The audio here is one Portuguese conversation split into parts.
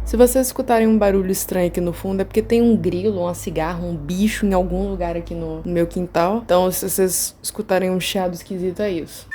Se vocês escutarem um barulho estranho aqui no fundo, é porque tem um grilo, uma cigarra, um bicho em algum lugar aqui no meu quintal. Então, se vocês escutarem um chiado esquisito, é isso.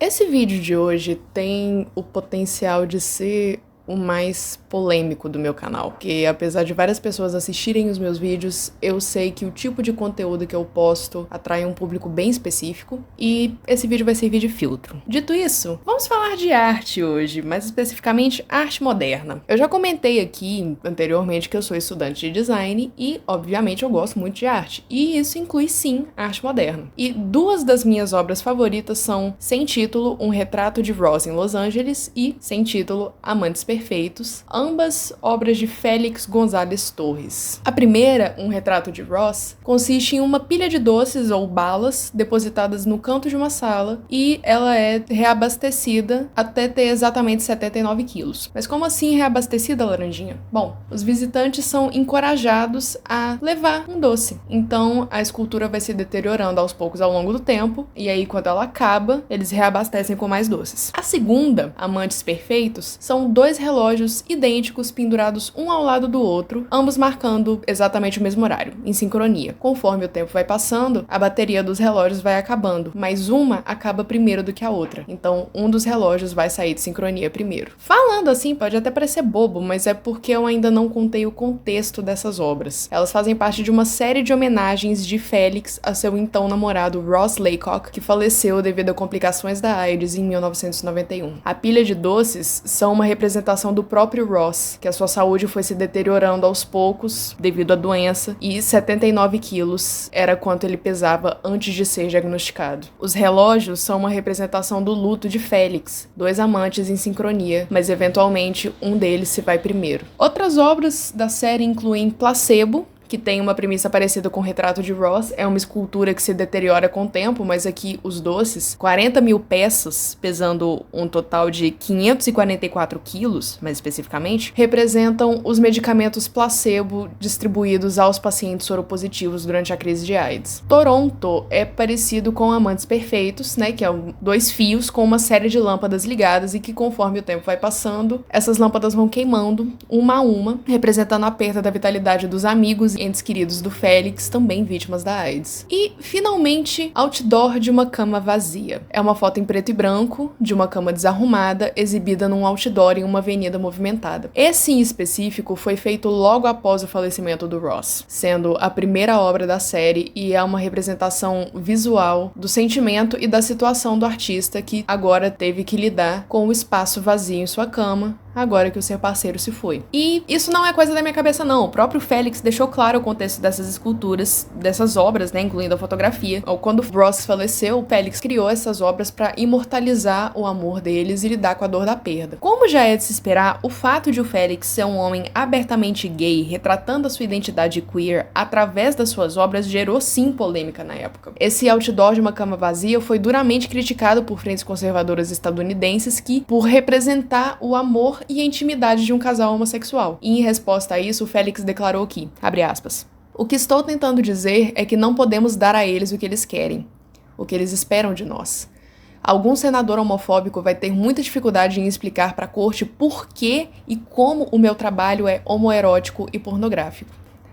Esse vídeo de hoje tem o potencial de ser o mais polêmico do meu canal, porque apesar de várias pessoas assistirem os meus vídeos, eu sei que o tipo de conteúdo que eu posto atrai um público bem específico, e esse vídeo vai servir de filtro. Dito isso, vamos falar de arte hoje, mais especificamente arte moderna. Eu já comentei aqui anteriormente que eu sou estudante de design e, obviamente, eu gosto muito de arte, e isso inclui sim arte moderna. E duas das minhas obras favoritas são Sem Título, um retrato de Ross em Los Angeles, e Sem Título, Amantes Perfeitos, ambas obras de Félix González Torres. A primeira, Um Retrato de Ross, consiste em uma pilha de doces ou balas depositadas no canto de uma sala e ela é reabastecida até ter exatamente 79 quilos. Mas como assim reabastecida, Laranjinha? Bom, os visitantes são encorajados a levar um doce. Então a escultura vai se deteriorando aos poucos ao longo do tempo e aí quando ela acaba, eles reabastecem com mais doces. A segunda, Amantes Perfeitos, são dois relógios idênticos pendurados um ao lado do outro, ambos marcando exatamente o mesmo horário, em sincronia. Conforme o tempo vai passando, a bateria dos relógios vai acabando, mas uma acaba primeiro do que a outra. Então, um dos relógios vai sair de sincronia primeiro. Falando assim, pode até parecer bobo, mas é porque eu ainda não contei o contexto dessas obras. Elas fazem parte de uma série de homenagens de Félix a seu então namorado Ross Laycock, que faleceu devido a complicações da AIDS em 1991. A pilha de doces são uma representação do próprio Ross, que a sua saúde foi se deteriorando aos poucos devido à doença, e 79 quilos era quanto ele pesava antes de ser diagnosticado. Os relógios são uma representação do luto de Félix, dois amantes em sincronia, mas eventualmente um deles se vai primeiro. Outras obras da série incluem Placebo, que tem uma premissa parecida com o Retrato de Ross, é uma escultura que se deteriora com o tempo, mas aqui os doces, 40 mil peças, pesando um total de 544 quilos, mais especificamente, representam os medicamentos placebo distribuídos aos pacientes soropositivos durante a crise de AIDS. Toronto é parecido com Amantes Perfeitos, né, que é dois fios com uma série de lâmpadas ligadas e que conforme o tempo vai passando, essas lâmpadas vão queimando uma a uma, representando a perda da vitalidade dos amigos entes queridos do Félix, também vítimas da AIDS. E, finalmente, Outdoor de uma Cama Vazia. É uma foto em preto e branco, de uma cama desarrumada, exibida num outdoor em uma avenida movimentada. Esse, em específico, foi feito logo após o falecimento do Ross, sendo a primeira obra da série e é uma representação visual do sentimento e da situação do artista que agora teve que lidar com o espaço vazio em sua cama, agora que o seu parceiro se foi. E isso não é coisa da minha cabeça, não. O próprio Félix deixou claro o contexto dessas esculturas, dessas obras, né, incluindo a fotografia. Quando Ross faleceu, o Félix criou essas obras para imortalizar o amor deles e lidar com a dor da perda. Como já é de se esperar, o fato de o Félix ser um homem abertamente gay, retratando a sua identidade queer através das suas obras, gerou sim polêmica na época. Esse outdoor de uma cama vazia foi duramente criticado por frentes conservadoras estadunidenses que, por representar o amor e a intimidade de um casal homossexual. E em resposta a isso, o Félix declarou que, abre aspas, "O que estou tentando dizer é que não podemos dar a eles o que eles querem, o que eles esperam de nós. Algum senador homofóbico vai ter muita dificuldade em explicar para a corte por que e como o meu trabalho é homoerótico e pornográfico."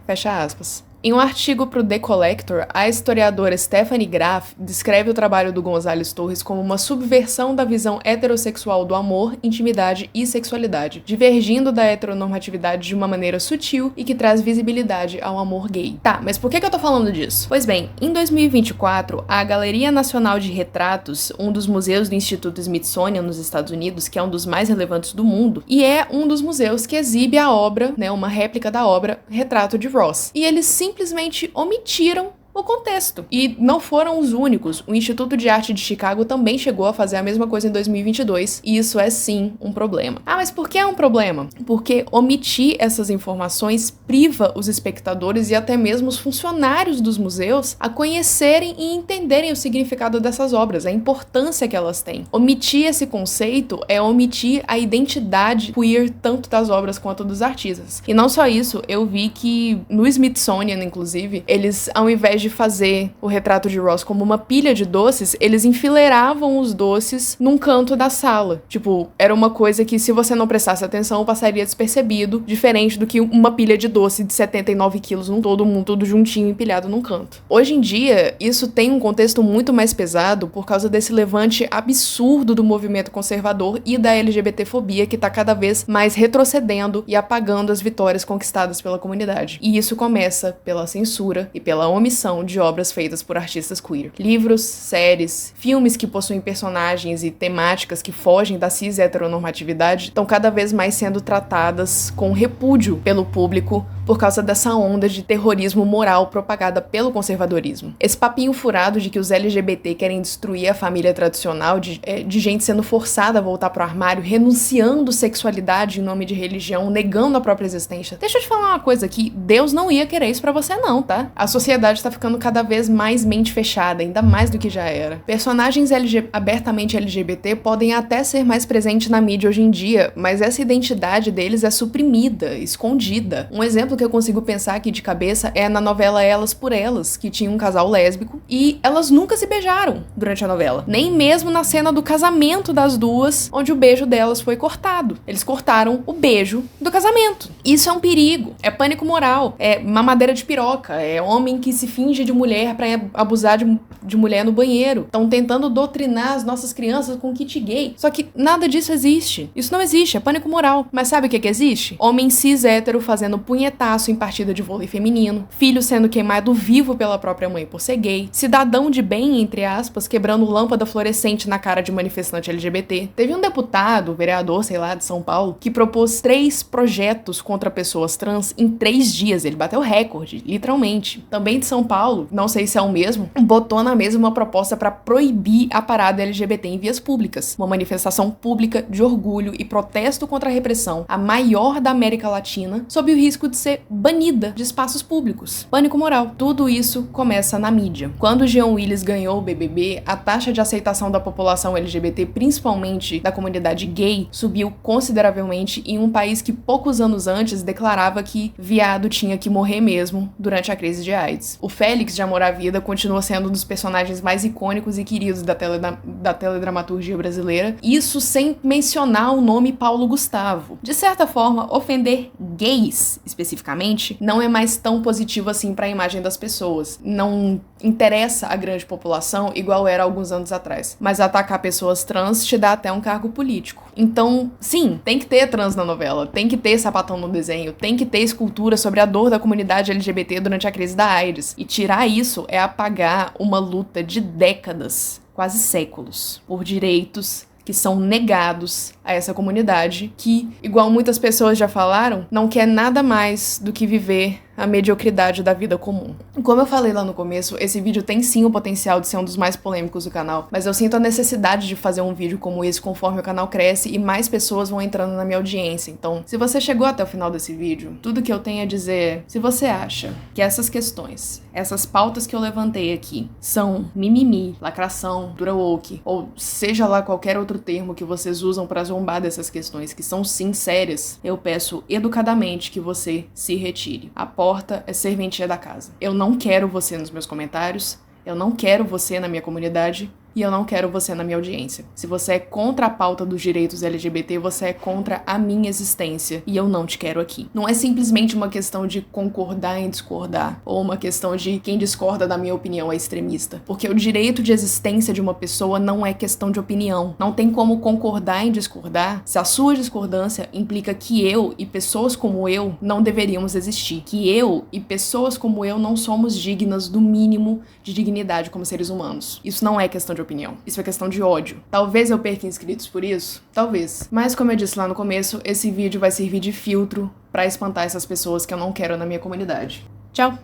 Fecha aspas. Em um artigo para o The Collector, a historiadora Stephanie Graf descreve o trabalho do González Torres como uma subversão da visão heterossexual do amor, intimidade e sexualidade, divergindo da heteronormatividade de uma maneira sutil e que traz visibilidade ao amor gay. Tá, mas por que eu tô falando disso? Pois bem, em 2024, a Galeria Nacional de Retratos, um dos museus do Instituto Smithsonian nos Estados Unidos, que é um dos mais relevantes do mundo, e é um dos museus que exibe a obra, né, uma réplica da obra Retrato de Ross. E eles simplesmente omitiram o contexto. E não foram os únicos. O Instituto de Arte de Chicago também chegou a fazer a mesma coisa em 2022, e isso é sim um problema. Ah, mas por que é um problema? Porque omitir essas informações priva os espectadores e até mesmo os funcionários dos museus a conhecerem e entenderem o significado dessas obras, a importância que elas têm. Omitir esse conceito é omitir a identidade queer tanto das obras quanto dos artistas. E não só isso, eu vi que no Smithsonian, inclusive, eles, ao invés invés de fazer o retrato de Ross como uma pilha de doces, eles enfileiravam os doces num canto da sala. Tipo, era uma coisa que se você não prestasse atenção, passaria despercebido, diferente do que uma pilha de doce de 79 quilos num todo mundo, tudo juntinho, empilhado num canto. Hoje em dia, isso tem um contexto muito mais pesado por causa desse levante absurdo do movimento conservador e da LGBTfobia que tá cada vez mais retrocedendo e apagando as vitórias conquistadas pela comunidade. E isso começa pela censura e pela omissão de obras feitas por artistas queer. Livros, séries, filmes que possuem personagens e temáticas que fogem da cis-heteronormatividade estão cada vez mais sendo tratadas com repúdio pelo público por causa dessa onda de terrorismo moral propagada pelo conservadorismo. Esse papinho furado de que os LGBT querem destruir a família tradicional, de gente sendo forçada a voltar pro armário, renunciando sexualidade em nome de religião, negando a própria existência. Deixa eu te falar uma coisa aqui, Deus não ia querer isso pra você não, tá? A sociedade tá ficando cada vez mais mente fechada, ainda mais do que já era. Personagens abertamente LGBT podem até ser mais presentes na mídia hoje em dia, mas essa identidade deles é suprimida, escondida. Um exemplo que eu consigo pensar aqui de cabeça é na novela Elas por Elas, que tinha um casal lésbico e elas nunca se beijaram durante a novela. Nem mesmo na cena do casamento das duas, onde o beijo delas foi cortado. Eles cortaram o beijo do casamento. Isso é um perigo, é pânico moral, é mamadeira de piroca, é homem que se finge de mulher pra abusar de mulher no banheiro. Estão tentando doutrinar as nossas crianças com kit gay. Só que nada disso existe. Isso não existe, é pânico moral. Mas sabe o que existe? Homem cis hétero fazendo punhetaço em partida de vôlei feminino, filho sendo queimado vivo pela própria mãe por ser gay, cidadão de bem, entre aspas, quebrando lâmpada fluorescente na cara de manifestante LGBT. Teve um deputado, vereador, sei lá, de São Paulo, que propôs 3 projetos contra pessoas trans em 3 dias. Ele bateu recorde, literalmente. Também de São Paulo, não sei se é o mesmo, botou na mesa uma proposta para proibir a parada LGBT em vias públicas. Uma manifestação pública de orgulho e protesto contra a repressão, a maior da América Latina, sob o risco de ser banida de espaços públicos. Pânico moral. Tudo isso começa na mídia. Quando Jean Willis ganhou o BBB, a taxa de aceitação da população LGBT, principalmente da comunidade gay, subiu consideravelmente em um país que poucos anos antes declarava que viado tinha que morrer mesmo durante a crise de AIDS. O Félix de Amor à Vida continua sendo um dos personagens mais icônicos e queridos da teledramaturgia brasileira, isso sem mencionar o nome Paulo Gustavo. De certa forma, ofender gays, especificamente, não é mais tão positivo assim para a imagem das pessoas. Não interessa a grande população igual era alguns anos atrás. Mas atacar pessoas trans te dá até um cargo político. Então, sim, tem que ter trans na novela, tem que ter sapatão no desenho, tem que ter escultura sobre a dor da comunidade LGBT durante a crise da AIDS. E tirar isso é apagar uma luta de décadas, quase séculos, por direitos que são negados a essa comunidade que, igual muitas pessoas já falaram, não quer nada mais do que viver a mediocridade da vida comum. Como eu falei lá no começo, esse vídeo tem sim o potencial de ser um dos mais polêmicos do canal, mas eu sinto a necessidade de fazer um vídeo como esse conforme o canal cresce e mais pessoas vão entrando na minha audiência. Então, se você chegou até o final desse vídeo, tudo que eu tenho a dizer é, se você acha que essas questões, essas pautas que eu levantei aqui, são mimimi, lacração, cultura woke, ou seja lá qualquer outro termo que vocês usam pra zombar dessas questões, que são sim sérias, eu peço educadamente que você se retire. A porta é serventia da casa. Eu não quero você nos meus comentários, eu não quero você na minha comunidade, e eu não quero você na minha audiência. Se você é contra a pauta dos direitos LGBT, você é contra a minha existência, e eu não te quero aqui. Não é simplesmente uma questão de concordar em discordar, ou uma questão de quem discorda da minha opinião é extremista. Porque o direito de existência de uma pessoa não é questão de opinião. Não tem como concordar em discordar se a sua discordância implica que eu e pessoas como eu não deveríamos existir. Que eu e pessoas como eu não somos dignas do mínimo de dignidade como seres humanos. Isso não é questão de opinião. Isso é questão de ódio. Talvez eu perca inscritos por isso? Talvez. Mas como eu disse lá no começo, esse vídeo vai servir de filtro pra espantar essas pessoas que eu não quero na minha comunidade. Tchau!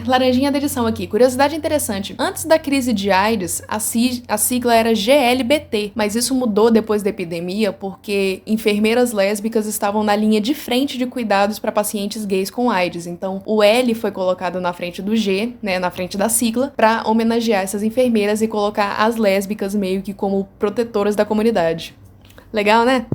Laranjinha da edição aqui. Curiosidade interessante. Antes da crise de AIDS, a sigla era GLBT, mas isso mudou depois da epidemia porque enfermeiras lésbicas estavam na linha de frente de cuidados para pacientes gays com AIDS. Então, o L foi colocado na frente do G, né, na frente da sigla, para homenagear essas enfermeiras e colocar as lésbicas meio que como protetoras da comunidade. Legal, né?